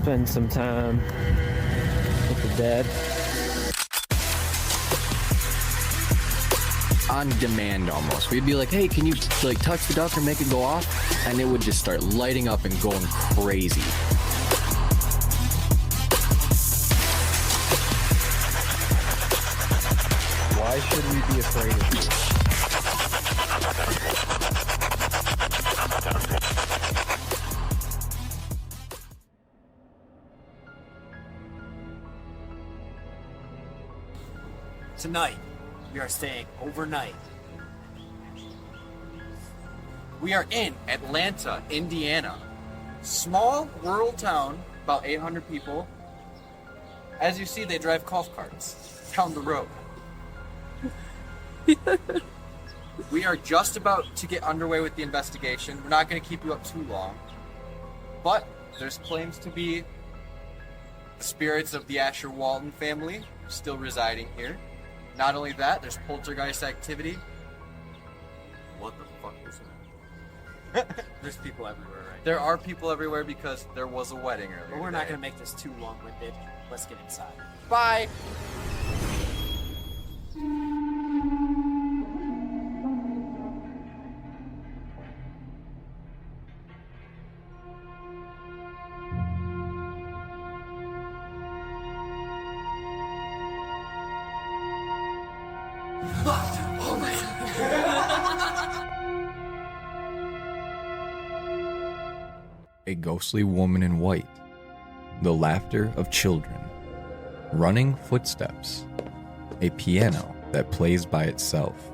spend some time with the dead. On demand almost. We'd be like, hey, can you like touch the duck or make it go off? And it would just start lighting up and going crazy. Why should we be afraid of you? Tonight, we are staying overnight. We are in Atlanta, Indiana. Small rural town, about 800 people. As you see, they drive golf carts down the road. We are just about to get underway with the investigation. We're not going to keep you up too long. But there's claims to be the spirits of the Asher Walton family still residing here. Not only that, there's poltergeist activity. What the fuck is that? There's people everywhere, right? There are people everywhere because there was a wedding earlier. But we're not going to make this too long-winded. Let's get inside. Bye! Oh my god. A ghostly woman in white, the laughter of children, running footsteps, a piano that plays by itself.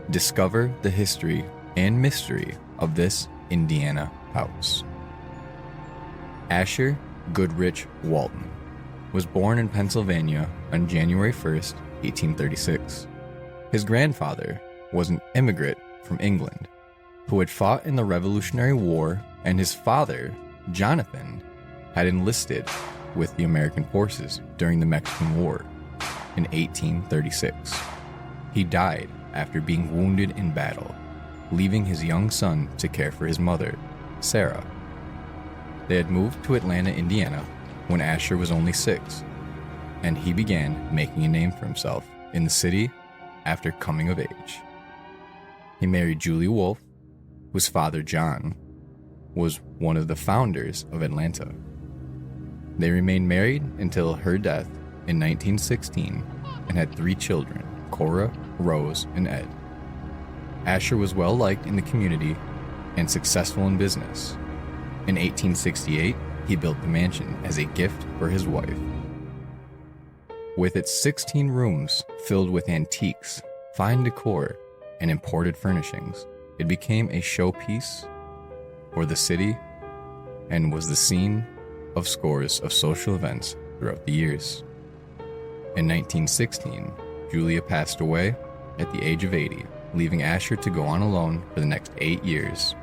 Discover the history and mystery of this Indiana house. Asher Goodrich Walton was born in Pennsylvania on January 1st, 1836. His grandfather was an immigrant from England who had fought in the Revolutionary War, and his father, Jonathan, had enlisted with the American forces during the Mexican War in 1836. He died after being wounded in battle, leaving his young son to care for his mother, Sarah. They had moved to Atlanta, Indiana, when Asher was only 6, and he began making a name for himself in the city after coming of age. He married Julie Wolfe, whose father, John, was one of the founders of Atlanta. They remained married until her death in 1916 and had 3 children, Cora, Rose, and Ed. Asher was well liked in the community and successful in business. In 1868, he built the mansion as a gift for his wife. With its 16 rooms filled with antiques, fine decor, and imported furnishings, it became a showpiece for the city and was the scene of scores of social events throughout the years. In 1916, Julia passed away at the age of 80, leaving Asher to go on alone for the next 8 years.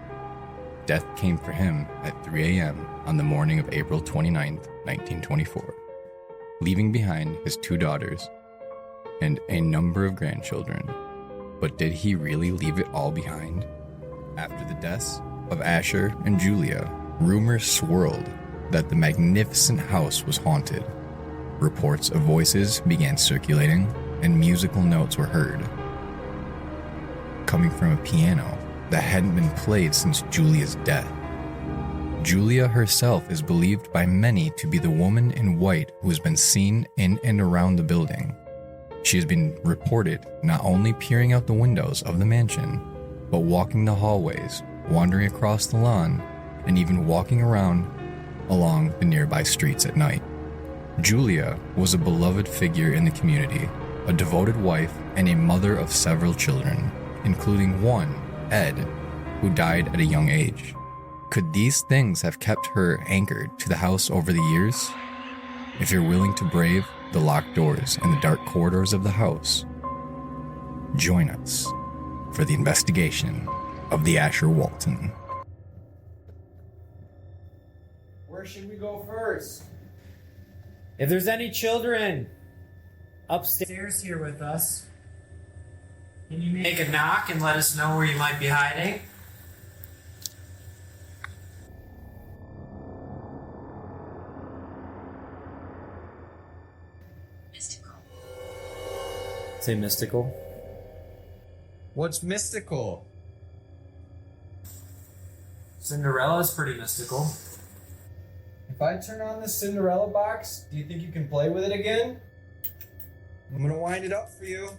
Death came for him at 3 a.m. on the morning of April 29, 1924, leaving behind his 2 daughters and a number of grandchildren. But did he really leave it all behind? After the deaths of Asher and Julia, rumors swirled that the magnificent house was haunted. Reports of voices began circulating, and musical notes were heard, coming from a piano that hadn't been played since Julia's death. Julia herself is believed by many to be the woman in white who has been seen in and around the building. She has been reported not only peering out the windows of the mansion, but walking the hallways, wandering across the lawn, and even walking around along the nearby streets at night. Julia was a beloved figure in the community, a devoted wife, and a mother of several children, including one, Ed, who died at a young age. Could these things have kept her anchored to the house over the years? If you're willing to brave the locked doors and the dark corridors of the house, join us for the investigation of the Asher Walton. Where should we go first? If there's any children upstairs here with us, can you make a knock and let us know where you might be hiding? Mystical. Say mystical. What's mystical? Cinderella's pretty mystical. If I turn on the Cinderella box, do you think you can play with it again? I'm gonna wind it up for you.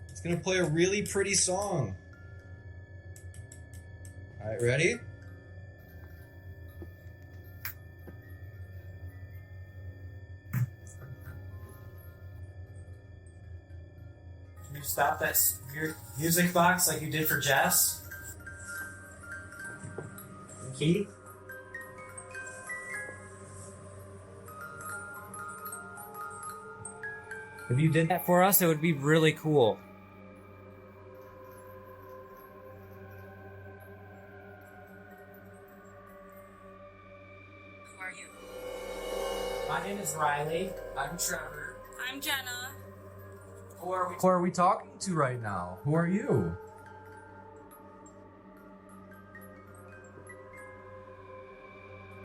It's gonna play a really pretty song. Alright, ready? Can you stop that music box like you did for Jess? And Keith? If you did that for us, it would be really cool. Who are you? My name is Riley. I'm Trevor. I'm Jena. Who are we? Who are we talking to right now? Who are you?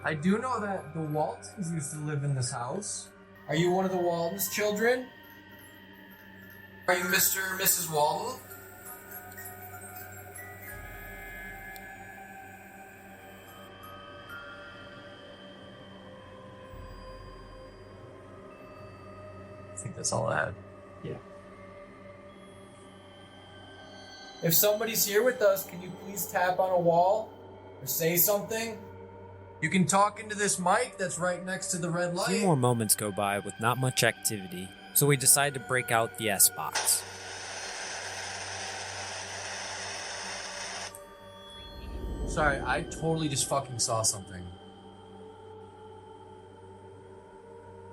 I do know that the Waltons used to live in this house. Are you one of the Waltons' children? Are you Mr. or Mrs. Walton? I think that's all I had. If somebody's here with us, can you please tap on a wall or say something? You can talk into this mic that's right next to the red A light. few more moments go by with not much activity, so we decide to break out the S box. Sorry, I totally just fucking saw something.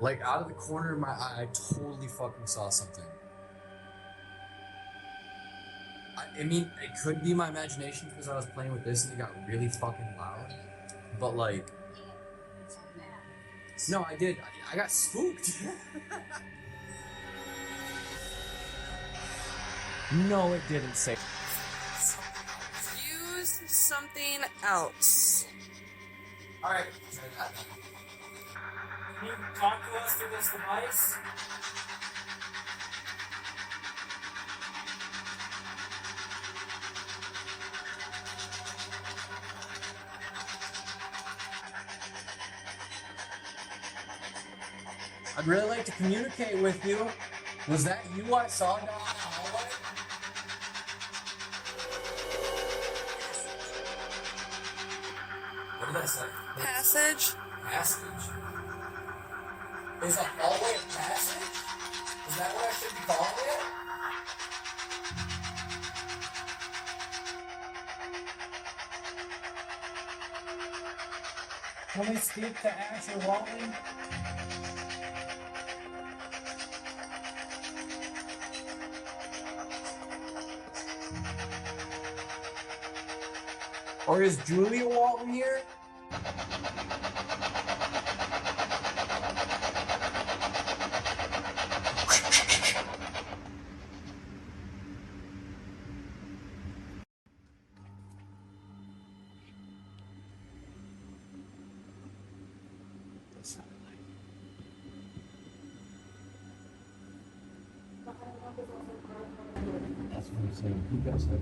Like, out of the corner of my eye, I totally fucking saw something. I mean, it could be my imagination because I was playing with this and it got really fucking loud. But, like... No, I did. I got spooked. No, it didn't say. Use something else. Alright. Can you talk to us through this device? I'd really like to communicate with you. Was that you I saw down the hallway? What did I say? Passage. Passage? Is a hallway a passage? Is that what I should be calling it? Can we speak to Asher Walton? Or is Julia Walton here? That's what I'm saying. You guys have it.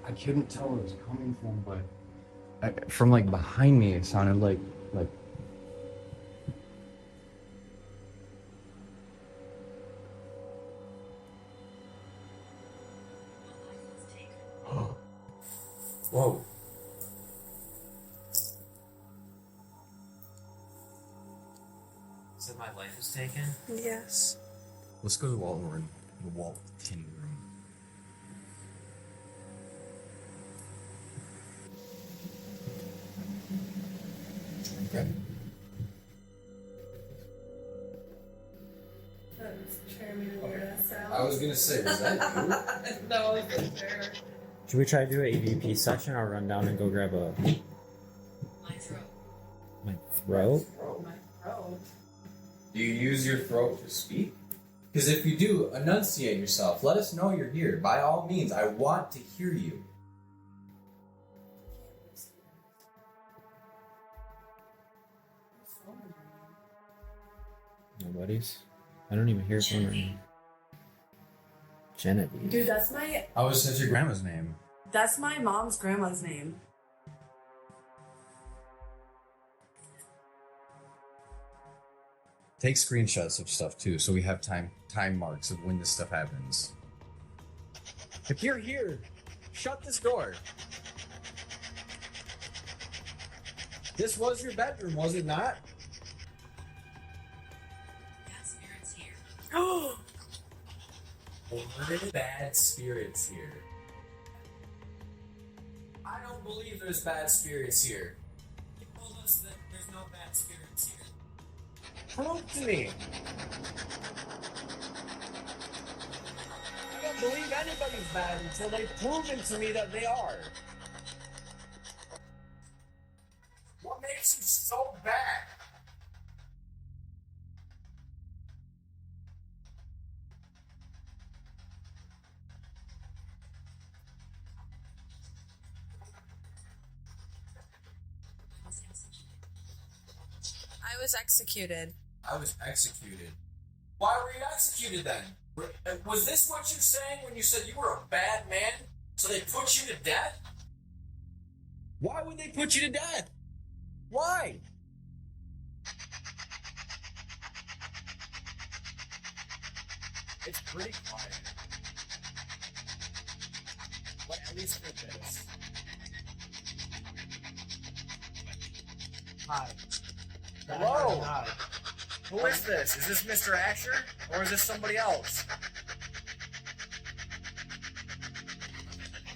I couldn't tell where it was coming from, but from like behind me, it sounded like. Whoa! Said my life was taken? Yes. Let's go to the Walton room. The Walton room. Okay. I was gonna say, was that you? No, it's there. Should we try to do an EVP session or run down and go grab a... My throat. my throat? My throat. Do you use your throat to speak? Because if you do, enunciate yourself. Let us know you're here. By all means, I want to hear you. Nobody's. I don't even hear from her. Genevieve. Dude, that's my Your grandma's name. mom's grandma's name. Take screenshots of stuff too, so we have time marks of when this stuff happens. If you're here, shut this door. This was your bedroom, was it not? Bad spirits here. What bad spirits here? I don't believe there's bad spirits here. You told us that there's no bad spirits here. Prove to me. I don't believe anybody's bad until they've proven to me that they are. What makes you so bad? I was executed. I was executed. Why were you executed then? Was this what you saying when you said you were a bad man? So they put you to death? Why would they put you to death? Why? It's pretty quiet. But at least for this. Hi. Hello? Hi. Who is this? Is this Mr. Asher? Or is this somebody else?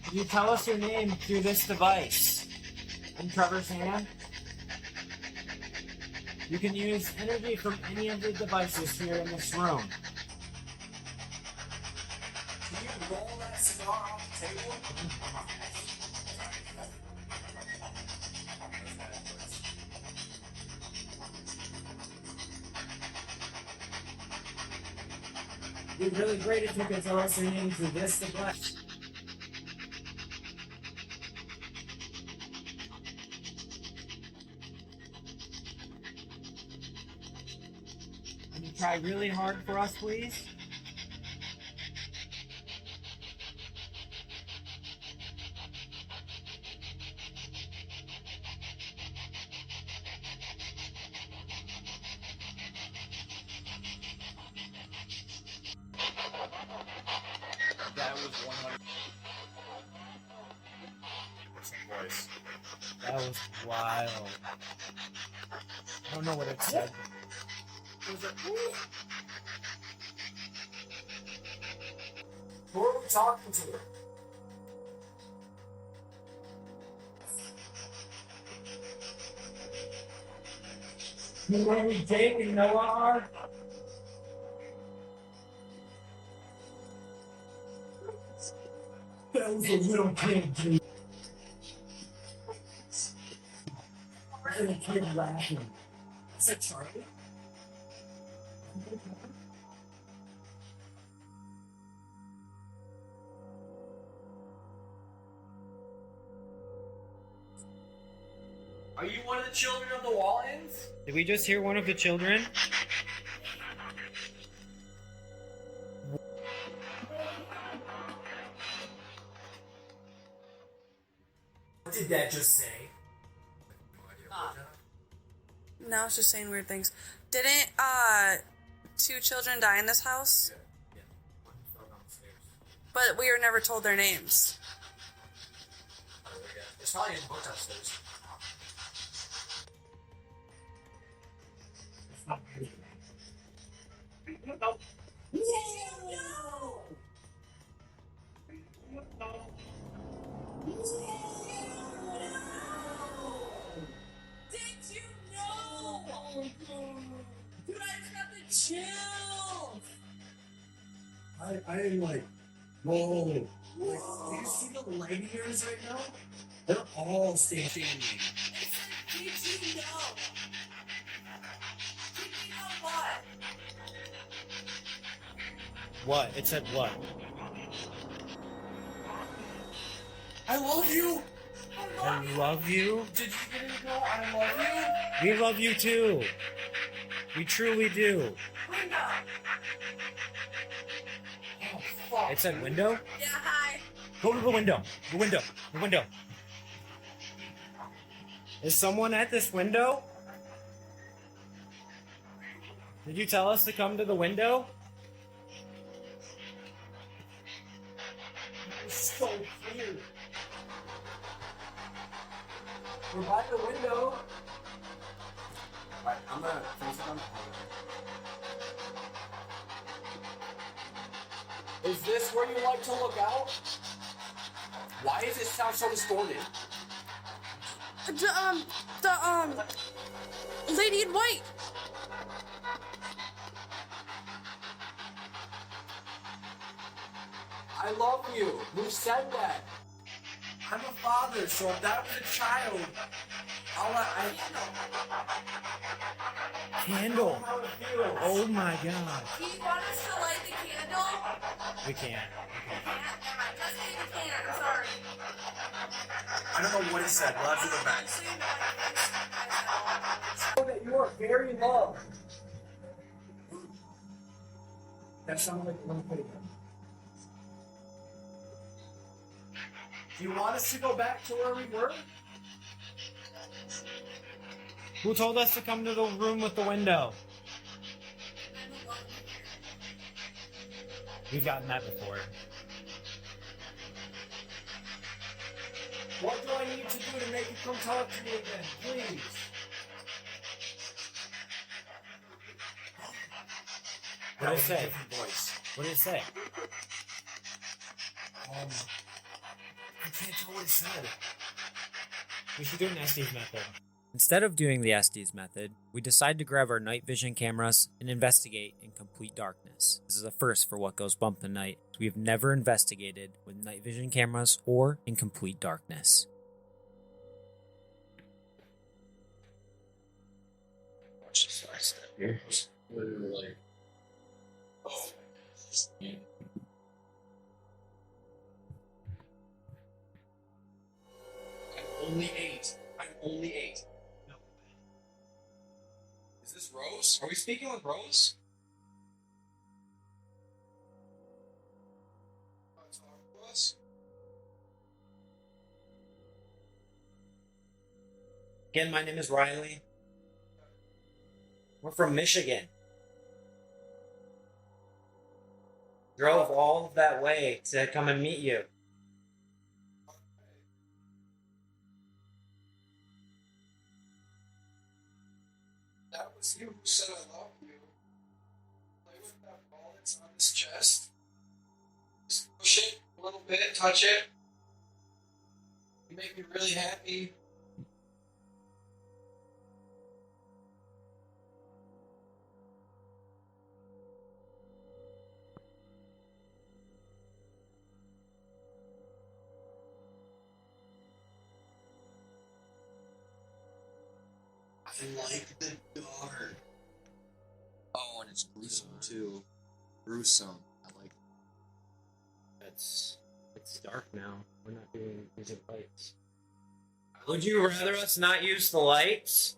Can you tell us your name through this device? I'm Trevor and Jena. You can use energy from any of the devices here in this room. Can you roll that cigar off the table? It'd be really great if you could tell us your name through this device. Can you try really hard for us, please? That was 100% voice. That was wild. I don't know what it said. Who are we talking to? You know who Jake and Noah are? That was a little kid, dude. A little kid laughing. Is that Charlie? Are you one of the children of the Waltons? Did we just hear one of the children? What did that just say? No, it's just saying weird things. Didn't two children die in this house? Yeah. One fell downstairs. But we were never told their names. It's probably in the book upstairs. Did you know? Dude, I just got the chills. I am like, whoa. Like, do you see the light years right now? They're all standing. Did you know? Did you know what? What? It said what? I love you! I love you. Did you get it, girl? I love you! We love you too. We truly do. It said window? Yeah, hi. Go to the window. The window. The window. Is someone at this window? Did you tell us to come to the window? It's so clear. We're by the window. Alright, I'm gonna close it on. Is this where you like to look out? Why does it sound so distorted? The lady in white. I love you. Who said that? I'm a father, so if that was a child, Candle. how it feels. Oh my god. Do you want us to light the candle? We can't. Just say you can't. I'm sorry. I don't know what he said. We'll have to go back. So you know, That you are very loved. That sounded like a little pig. Do you want us to go back to where we were? Who told us to come to the room with the window? We've gotten that before. What do I need to do to make you come talk to me again? Please. What did it say? Different voice. What did it say? I can't tell what it said. We should do an Estes method. Instead of doing the Estes method, we decide to grab our night vision cameras and investigate in complete darkness. This is a first for What Goes Bump tonight. We have never investigated with night vision cameras or in complete darkness. Watch this last step here. Literally like, oh, yeah. I'm only 8. I'm only 8. No. Is this Rose? Are we speaking with Rose? Want to talk to us? Again, my name is Riley. We're from Michigan. Drove all that way to come and meet you. That was you who said I love you. Play with that ball that's on his chest. Just push it a little bit, touch it. You make me really happy. I like the dark. Oh, and it's gruesome too. Gruesome. I like It's dark now. We're not using lights. Would you rather us not use the lights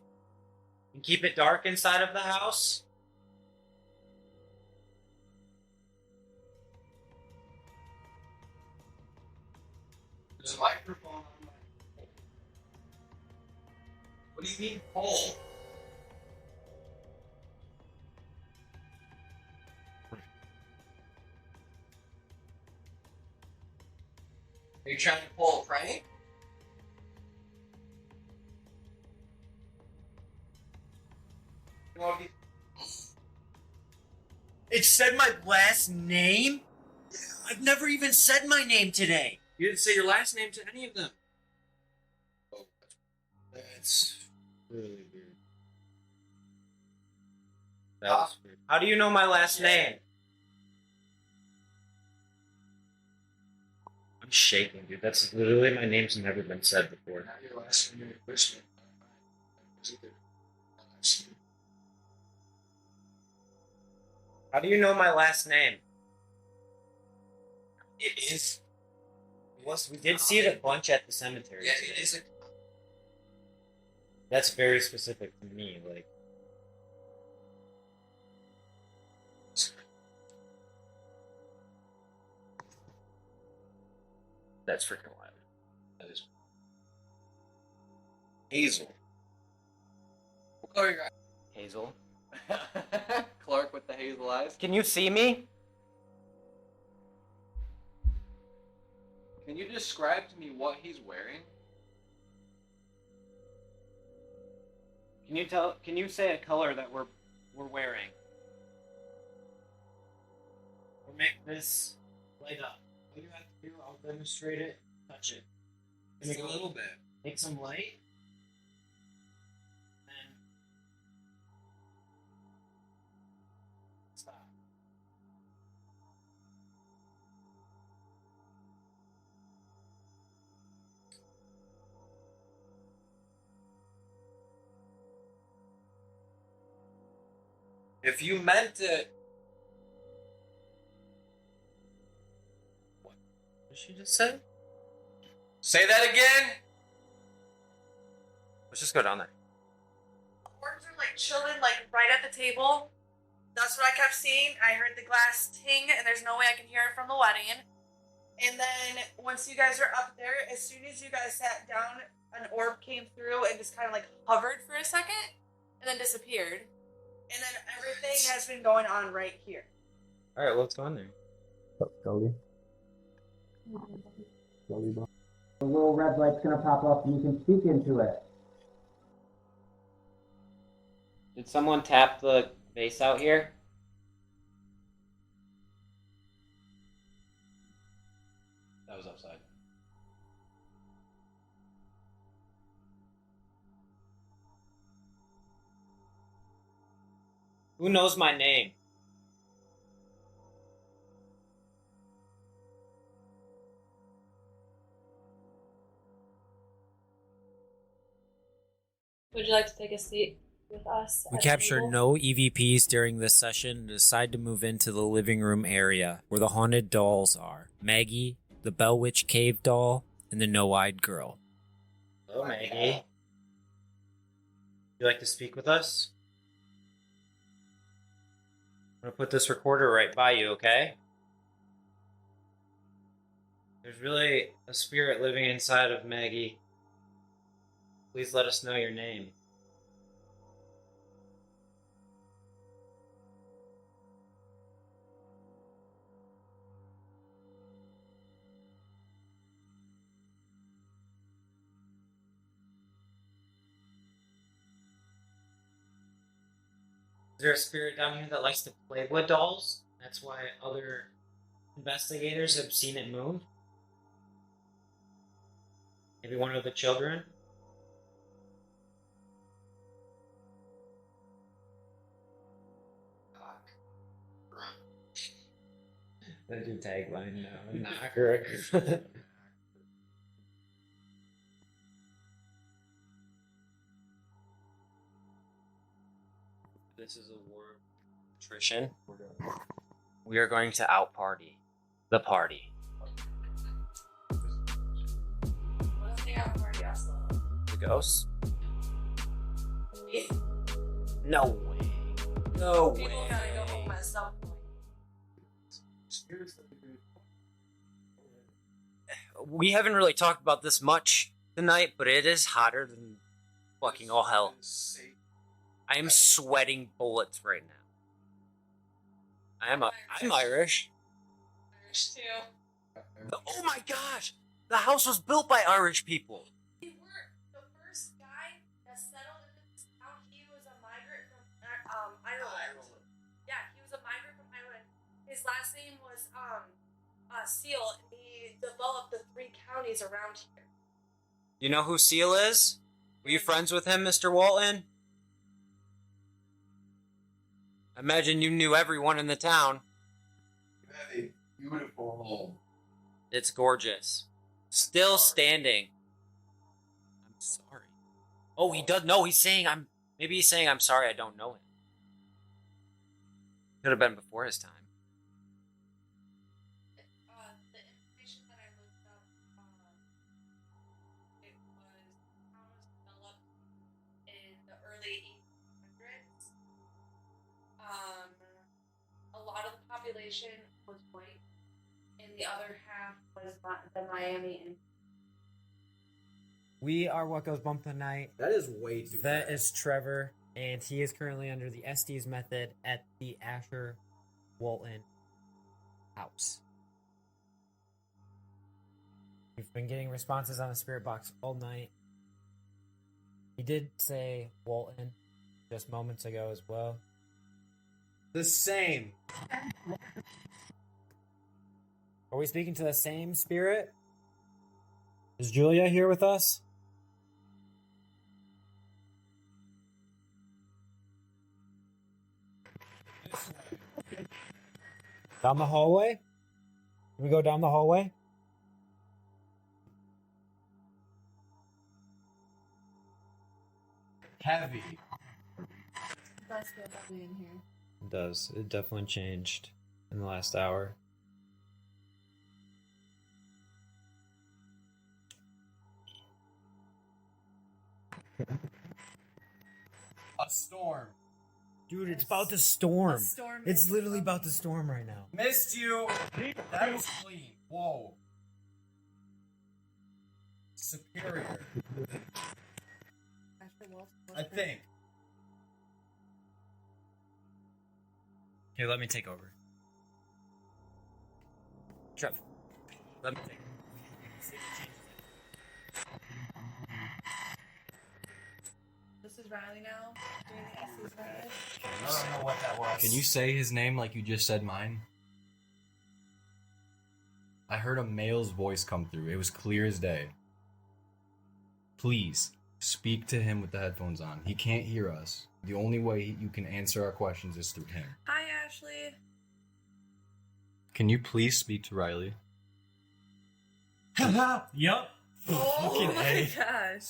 and keep it dark inside of the house? There's a microphone on my pole. What do you mean pole? Are you trying to pull a prank? You want to be... It said my last name? I've never even said my name today. You didn't say your last name to any of them. Oh, that's really weird. That was weird. How do you know my last name? I'm shaking, dude. That's literally my name's never been said before. Not your last name, your first name. How do you know my last name? It is. We did see it a bunch at the cemetery. Yeah, today. it is a. That's very specific to me. Like, That's freaking wild. That is Hazel. What color are your eyes? Hazel. Clark with the hazel eyes. Can you see me? Can you describe to me what he's wearing? Can you say a color that we're wearing? Or make this light up. All you have to do, I'll demonstrate it. Touch it. Just a little bit. Make some light. And stop. If you meant it, What did she just say? say that again. Let's just go down there. Orcs are like chilling like right at the table. That's what I kept seeing. I heard the glass ting, and there's no way I can hear it from the wedding. And then once you guys are up there, as soon as you guys sat down, an orb came through and just kind of like hovered for a second, and then disappeared. And then everything has been going on right here. All right, let's go in there. The little red light's gonna pop up and you can speak into it. Did someone tap the vase out here? That was upside. Who knows my name? Would you like to take a seat with us? We at the captured table? no EVPs during this session and decide to move into the living room area where the haunted dolls are. Maggie, the Bell Witch Cave doll, and the No-Eyed Girl. Hello, Maggie. Would you like to speak with us? I'm gonna put this recorder right by you, okay? There's really a spirit living inside of Maggie. Please let us know your name. Is there a spirit down here that likes to play with dolls? That's why other investigators have seen it move? Maybe one of the children? That's your tagline now. Knocker. This is a war of attrition. We are going to out party the party. Let's take out party Oslo. The ghosts? No way. No People way. gotta go home at some point. We haven't really talked about this much tonight, but it is hotter than fucking all hell. I am sweating bullets right now. I'm Irish. Irish too. Oh my gosh! The house was built by Irish people. We were the first guy that settled in this town. He was a migrant from Ireland. Yeah, he was a migrant from Ireland. His last name was Seal, and he developed the 3 counties around here. You know who Seal is? Were you friends with him, Mr. Walton? I imagine you knew everyone in the town. You have a beautiful home. It's gorgeous. Still standing. I'm sorry. Oh, he does. No, he's saying I'm. Maybe he's saying I'm sorry. I don't know him. Could have been before his time. The information that I looked up, it was town was developed in the early 1800s. A lot of the population was white, and the other half was the Miami. And We are What Goes Bump tonight. That is way too That fast. is Trevor, and he is currently under the Estes method at the Asher Walton House. We've been getting responses on the spirit box all night. He did say Walton just moments ago as well. The same. Are we speaking to the same spirit? Is Julia here with us? Down the hallway? Can we go down the hallway? Heavy. that's good in here. It does. It definitely changed in the last hour. A storm. Dude, it's about to storm. A storm It's is literally coming. about to storm right now. Missed you. That was clean. Whoa. Superior. I think. Here, let me take over. Trev, let me take over. This is Riley now doing the Estes method. I don't know what that was. Can you say his name like you just said mine? I heard a male's voice come through. It was clear as day. Please speak to him with the headphones on. He can't hear us. The only way you can answer our questions is through him. Hi, Ashley. Can you please speak to Riley? Yup. Oh Fucking my A. gosh.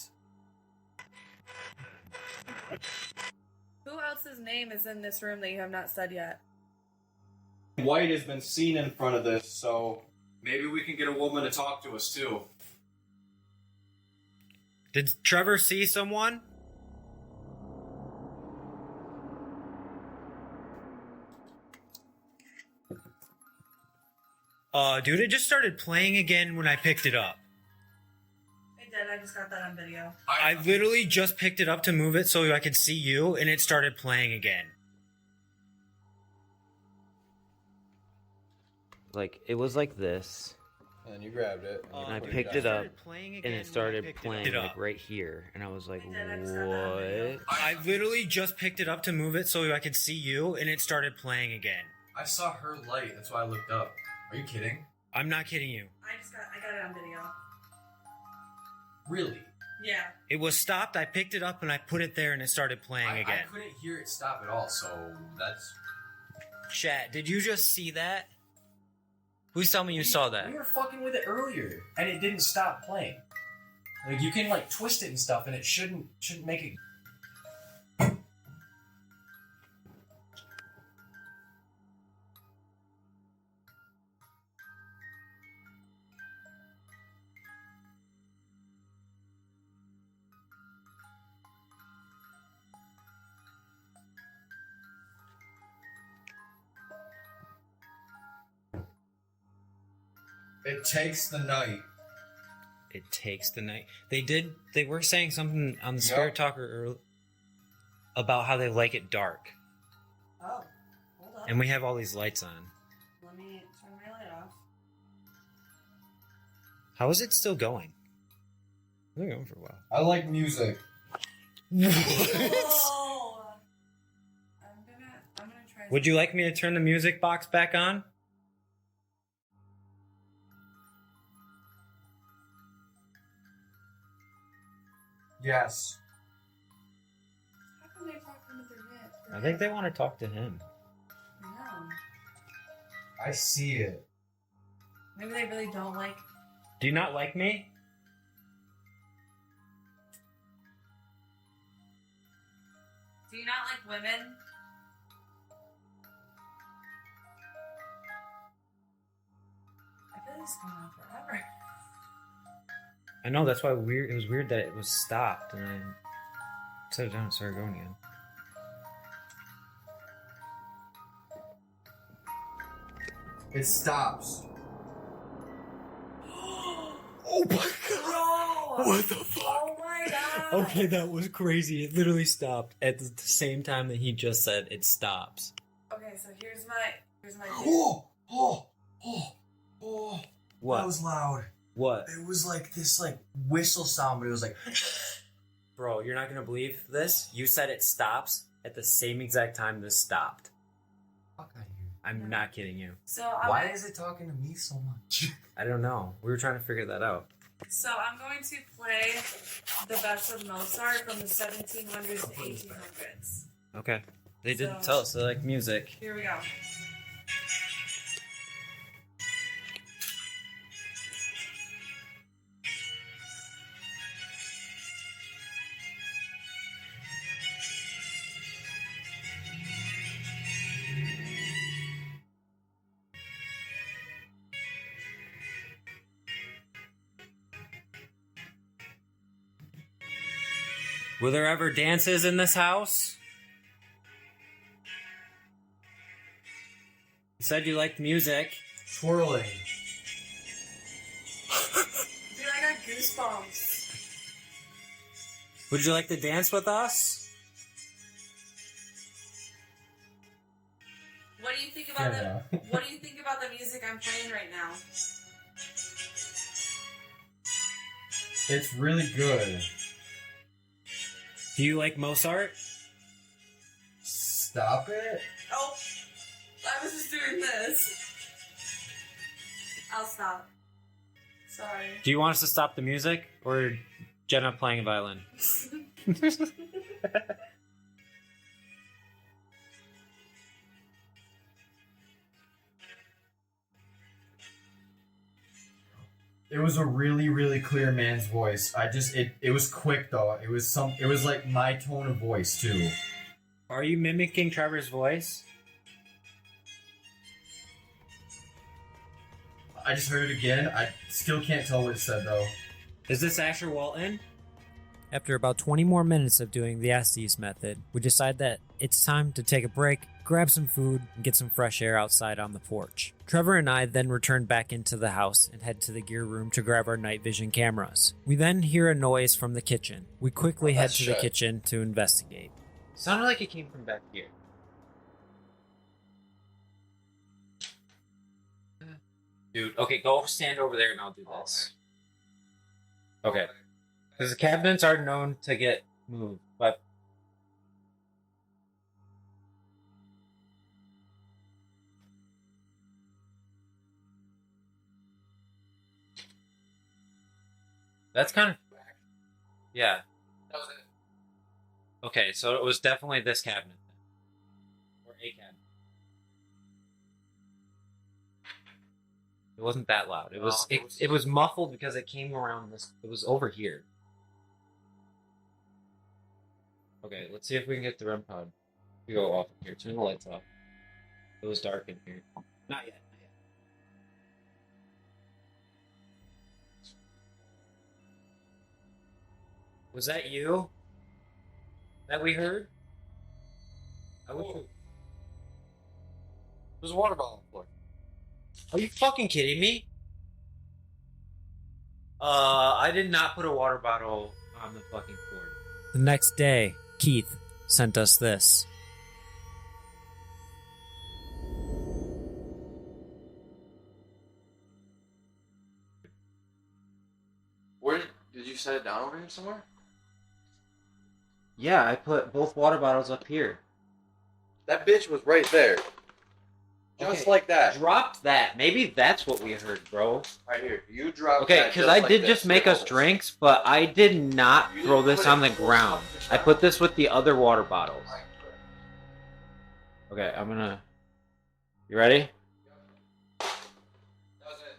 Who else's name is in this room that you have not said yet? White has been seen in front of this, so maybe we can get a woman to talk to us too. Did Trevor see someone? Dude, it just started playing again when I picked it up. It did. I just got that on video. I literally just picked it up to move it so I could see you, and it started playing again. Like, it was like this, And then you grabbed it. and I put picked back. it up, playing and again it started when I picked playing it like up. right here, and I was like, I did, I just got that on video. what? I literally just picked it up to move it so I could see you, and it started playing again. I saw her light, that's why I looked up. Are you kidding? I'm not kidding you. I got it on video. Really? Yeah. It was stopped, I picked it up, and I put it there, and it started playing I again. couldn't hear it stop at all, so that's... Chat, did you just see that? Please tell me you saw that. We were fucking with it earlier, and it didn't stop playing. Like, you can, like, twist it and stuff, and it shouldn't make it... It takes the night. It takes the night. They were saying something on the Spirit Talker about how they like it dark. Oh, hold up. And we have all these lights on. Let me turn my light off. How is it still going? It's been going for a while. I like music. Oh! I'm gonna try. Would you like me to turn the music box back on? Yes. How come they're talking with their head? I think they want to talk to him. No. I see it. Maybe they really don't like. Do you not like me? Do you not like women? I feel like it's going on forever. I know, that's why it was weird that it was stopped and then set it down and started going again. It stops. Oh my god! Bro! What the fuck? Oh my god! Okay, that was crazy. It literally stopped at the same time that he just said it stops. Okay, so here's my Oh, oh, oh, oh. What? That was loud. What? It was like this like whistle sound, but it was like Bro, you're not gonna believe this? You said it stops at the same exact time this stopped. fuck out of here. I'm not kidding you. So Why is it talking to me so much? I don't know. We were trying to figure that out. So I'm going to play the best of Mozart from the 1700s to 1800s. Okay. They did So- tell us they like music. Here we go. Were there ever dances in this house? You said you liked music. Twirling. Dude, I got goosebumps. Would you like to dance with us? What do you think about what do you think about the music I'm playing right now? It's really good. Do you like Mozart? Stop it. Oh, I was just doing this. I'll stop. Sorry. Do you want us to stop the music or Jenna playing a violin? It was a really, really clear man's voice. It was quick though. It was like my tone of voice too. Are you mimicking Trevor's voice? I just heard it again. I still can't tell what it said though. Is this Asher Walton? After about 20 more minutes of doing the Estes method, we decide that it's time to take a break, grab some food, and get some fresh air outside on the porch. Trevor and I then return back into the house and head to the gear room to grab our night vision cameras. We then hear a noise from the kitchen. We quickly head to the kitchen to investigate. Sounded like it came from back here. Dude, okay, go stand over there and I'll do this. Okay. Because the cabinets are known to get moved, but... That's kind of... Yeah. That was it. Okay, so it was definitely this cabinet. Or a cabinet. It wasn't that loud. It was it was muffled because it came around this. It was over here. Okay, let's see if we can get the REM pod. We go off of here. Turn the lights off. It was dark in here. Not yet. Not yet. Was that you? That we heard? I wish. There's a water bottle on the floor. Are you fucking kidding me? I did not put a water bottle on the fucking floor. The next day, Keith sent us this. Where did you set it down over here somewhere? Yeah, I put both water bottles up here. That bitch was right there. Just like that. Dropped that. Maybe that's what we heard, bro. Right here. You dropped Okay, that because just I like did this. just make us drinks, but I did not throw this on the ground. I put this with the other water bottles. Okay, I'm gonna... You ready? That was it.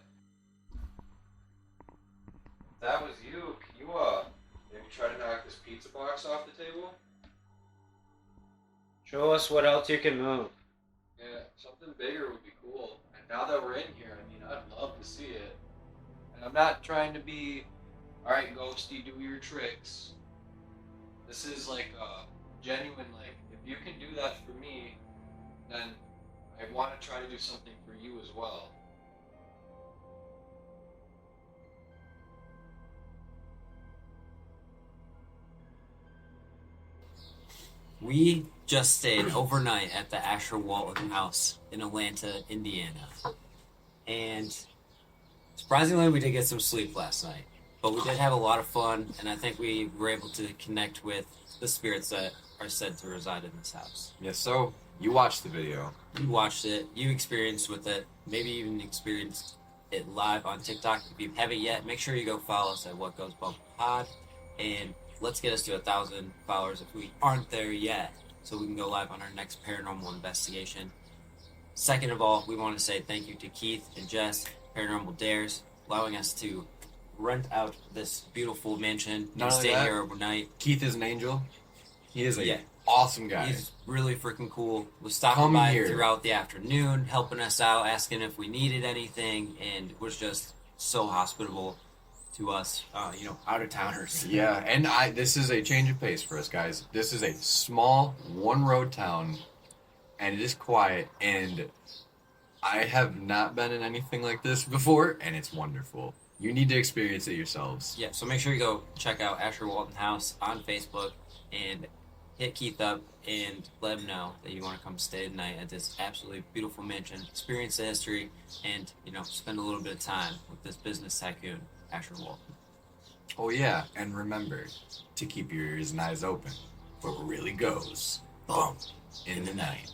That was you. Can you, maybe try to knock this pizza box off the table? Show us what else you can move. Yeah, something bigger would be cool. And now that we're in here, I mean, I'd love to see it. And I'm not trying to be, alright, Ghosty, do your tricks. This is like, genuine, like, if you can do that for me, then I want to try to do something for you as well. We just stayed overnight at the Asher Walton House in Atlanta, Indiana. And surprisingly, we did get some sleep last night. But we did have a lot of fun, and I think we were able to connect with the spirits that are said to reside in this house. Yes, so you watched the video. You watched it, you experienced with it, maybe even experienced it live on TikTok. If you haven't yet, make sure you go follow us at Whatgoesbump Pod, and let's get us to 1,000 followers if we aren't there yet, so we can go live on our next paranormal investigation. Second of all, we want to say thank you to Keith and Jess, Paranormal Dares, allowing us to rent out this beautiful mansion Not and only stay that, here overnight. Keith is an angel. He is a awesome guy. He's really freaking cool. Was stopping Come by here. throughout the afternoon, helping us out, asking if we needed anything, and was just so hospitable to us, out of towners. Yeah, and this is a change of pace for us, guys. This is a small, one-road town, and it is quiet, and I have not been in anything like this before, and it's wonderful. You need to experience it yourselves. Yeah, so make sure you go check out Asher Walton House on Facebook and hit Keith up and let him know that you want to come stay tonight at this absolutely beautiful mansion, experience the history, and, spend a little bit of time with this business tycoon, Asher Walton. Oh yeah, and remember to keep your ears and eyes open for what really goes bump in the night.